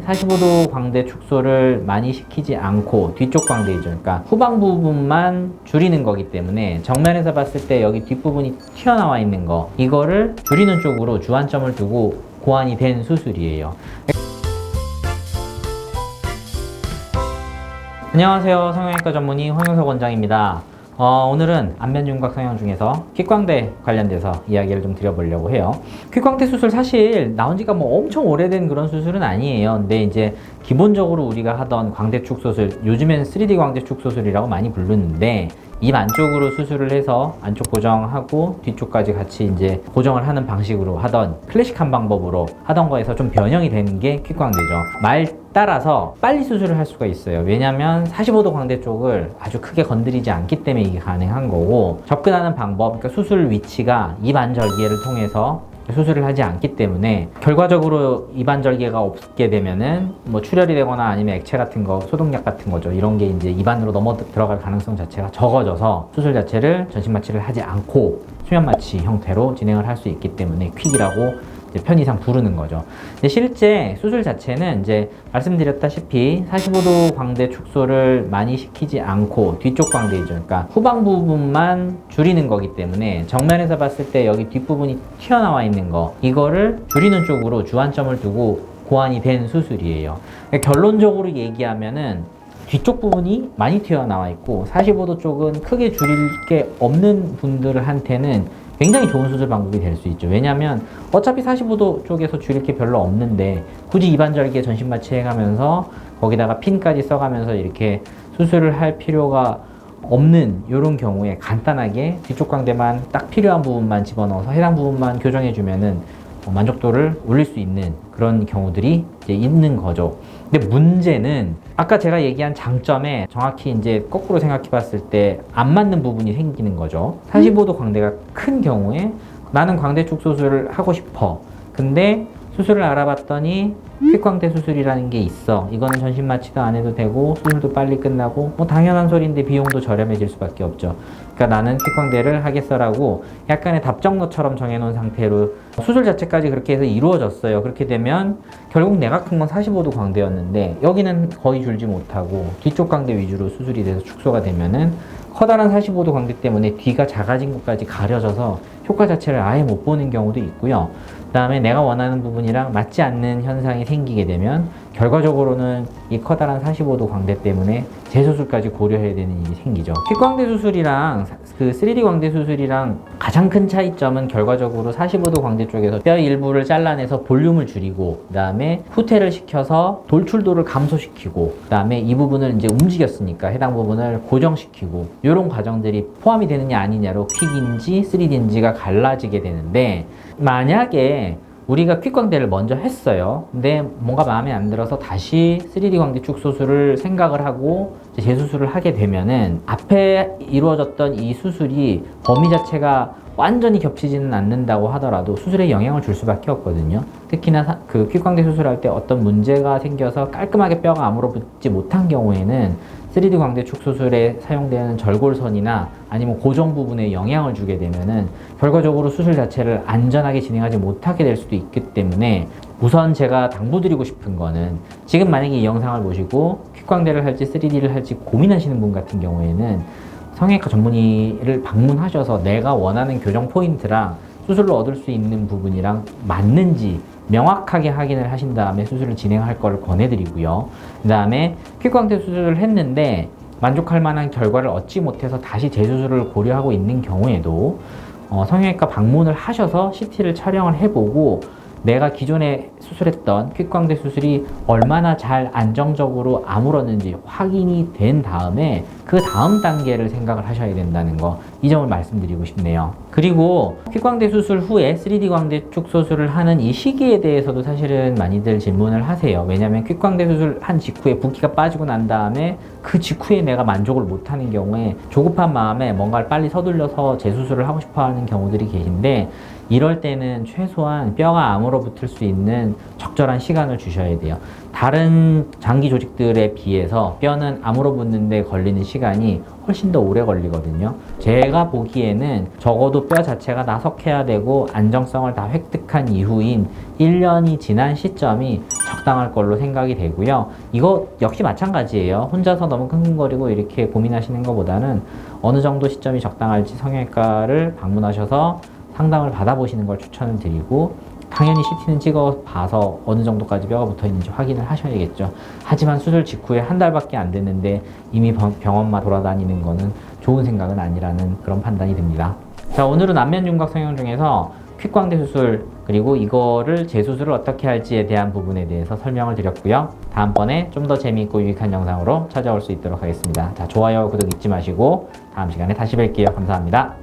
45도 광대 축소를 많이 시키지 않고 뒤쪽 광대 이전, 그러니까 후방 부분만 줄이는 거기 때문에 정면에서 봤을 때 여기 뒷부분이 튀어나와 있는 거, 이거를 줄이는 쪽으로 주안점을 두고 고안이 된 수술이에요. 안녕하세요. 성형외과 전문의 황영석 원장입니다. 오늘은 안면윤곽 성형 중에서 퀵광대 관련돼서 이야기를 좀 드려보려고 해요. 퀵광대 수술 사실 나온 지가 뭐 엄청 오래된 그런 수술은 아니에요. 근데 이제 기본적으로 우리가 하던 광대축 수술, 요즘엔 3D 광대축 수술이라고 많이 부르는데, 입 안쪽으로 수술을 해서 안쪽 고정하고 뒤쪽까지 같이 이제 고정을 하는 방식으로 하던 클래식한 방법으로 하던 거에서 좀 변형이 되는 게 퀵광대죠. 말 따라서 빨리 수술을 할 수가 있어요. 왜냐면 45도 광대 쪽을 아주 크게 건드리지 않기 때문에 이게 가능한 거고, 접근하는 방법, 그러니까 수술 위치가 입 안절개를 통해서 수술을 하지 않기 때문에 결과적으로 입안절개가 없게 되면은 뭐 출혈이 되거나 아니면 액체 같은 거, 소독약 같은 거죠. 이런 게 이제 입안으로 들어갈 가능성 자체가 적어져서 수술 자체를 전신 마취를 하지 않고 수면 마취 형태로 진행을 할 수 있기 때문에 퀵이라고 이제 편의상 부르는 거죠. 근데 실제 수술 자체는 이제 말씀드렸다시피 45도 광대 축소를 많이 시키지 않고 뒤쪽 광대 이전, 그러니까 후방 부분만 줄이는 거기 때문에 정면에서 봤을 때 여기 뒷부분이 튀어나와 있는 거, 이거를 줄이는 쪽으로 주안점을 두고 고안이 된 수술이에요. 그러니까 결론적으로 얘기하면은 뒤쪽 부분이 많이 튀어나와 있고 45도 쪽은 크게 줄일 게 없는 분들한테는 굉장히 좋은 수술 방법이 될 수 있죠. 왜냐면 어차피 45도 쪽에서 줄일 게 별로 없는데 굳이 입안절개 전신 마취 해가면서 거기다가 핀까지 써가면서 이렇게 수술을 할 필요가 없는 이런 경우에 간단하게 뒤쪽 광대만 딱 필요한 부분만 집어넣어서 해당 부분만 교정해주면은 만족도를 올릴 수 있는 그런 경우들이 이제 있는 거죠. 근데 문제는 아까 제가 얘기한 장점에 정확히 이제 거꾸로 생각해 봤을 때 안 맞는 부분이 생기는 거죠. 45도 광대가 큰 경우에 나는 광대축 수술을 하고 싶어. 근데 수술을 알아봤더니 퀵광대 수술이라는 게 있어. 이거는 전신 마취도 안 해도 되고 수술도 빨리 끝나고 뭐 당연한 소리인데 비용도 저렴해질 수밖에 없죠. 그러니까 나는 퀵광대를 하겠어라고 약간의 답정너처럼 정해놓은 상태로 수술 자체까지 그렇게 해서 이루어졌어요. 그렇게 되면 결국 내가 큰 건 45도 광대였는데 여기는 거의 줄지 못하고 뒤쪽 광대 위주로 수술이 돼서 축소가 되면은 커다란 45도 광대 때문에 뒤가 작아진 것까지 가려져서 효과 자체를 아예 못 보는 경우도 있고요. 그 다음에 내가 원하는 부분이랑 맞지 않는 현상이 생기게 되면 결과적으로는 이 커다란 45도 광대 때문에 재수술까지 고려해야 되는 일이 생기죠. 퀵광대 수술이랑 그 3D 광대 수술이랑 가장 큰 차이점은 결과적으로 45도 광대 쪽에서 뼈 일부를 잘라내서 볼륨을 줄이고, 그 다음에 후퇴를 시켜서 돌출도를 감소시키고, 그 다음에 이 부분을 이제 움직였으니까 해당 부분을 고정시키고, 이런 과정들이 포함이 되느냐 아니냐로 퀵인지 3D인지가 갈라지게 되는데, 만약에 우리가 퀵광대를 먼저 했어요. 근데 뭔가 마음에 안 들어서 다시 3D 광대축 수술을 생각을 하고 재수술을 하게 되면은 앞에 이루어졌던 이 수술이 범위 자체가 완전히 겹치지는 않는다고 하더라도 수술에 영향을 줄 수밖에 없거든요. 특히나 그 퀵광대 수술할 때 어떤 문제가 생겨서 깔끔하게 뼈가 아무로 붙지 못한 경우에는 3D 광대축 수술에 사용되는 절골선이나 아니면 고정 부분에 영향을 주게 되면은 결과적으로 수술 자체를 안전하게 진행하지 못하게 될 수도 있기 때문에 우선 제가 당부드리고 싶은 거는, 지금 만약에 이 영상을 보시고 퀵광대를 할지 3D를 할지 고민하시는 분 같은 경우에는 성형외과 전문의를 방문하셔서 내가 원하는 교정 포인트랑 수술로 얻을 수 있는 부분이랑 맞는지 명확하게 확인을 하신 다음에 수술을 진행할 거를 권해드리고요. 그 다음에 퀵광대 수술을 했는데 만족할 만한 결과를 얻지 못해서 다시 재수술을 고려하고 있는 경우에도 성형외과 방문을 하셔서 CT를 촬영을 해보고 내가 기존에 수술했던 퀵광대 수술이 얼마나 잘 안정적으로 아물었는지 확인이 된 다음에 그 다음 단계를 생각을 하셔야 된다는 거, 이 점을 말씀드리고 싶네요. 그리고 퀵광대 수술 후에 3D 광대축 수술을 하는 이 시기에 대해서도 사실은 많이들 질문을 하세요. 왜냐면 퀵광대 수술 한 직후에 붓기가 빠지고 난 다음에 그 직후에 내가 만족을 못하는 경우에 조급한 마음에 뭔가를 빨리 서둘러서 재수술을 하고 싶어 하는 경우들이 계신데, 이럴 때는 최소한 뼈가 아물어 붙을 수 있는 적절한 시간을 주셔야 돼요. 다른 장기 조직들에 비해서 뼈는 아물어 붙는데 걸리는 시간이 훨씬 더 오래 걸리거든요. 제가 보기에는 적어도 뼈 자체가 나석해야 되고 안정성을 다 획득한 이후인 1년이 지난 시점이 적당할 걸로 생각이 되고요. 이거 역시 마찬가지예요. 혼자서 너무 끙끙거리고 이렇게 고민하시는 것보다는 어느 정도 시점이 적당할지 성형외과를 방문하셔서 상담을 받아보시는 걸 추천을 드리고, 당연히 CT는 찍어봐서 어느 정도까지 뼈가 붙어 있는지 확인을 하셔야겠죠. 하지만 수술 직후에 한 달밖에 안 됐는데 이미 병원만 돌아다니는 거는 좋은 생각은 아니라는 그런 판단이 듭니다. 자, 오늘은 안면윤곽 성형 중에서 퀵광대 수술, 그리고 이거를 재수술을 어떻게 할지에 대한 부분에 대해서 설명을 드렸고요. 다음번에 좀 더 재미있고 유익한 영상으로 찾아올 수 있도록 하겠습니다. 자, 좋아요, 구독 잊지 마시고 다음 시간에 다시 뵐게요. 감사합니다.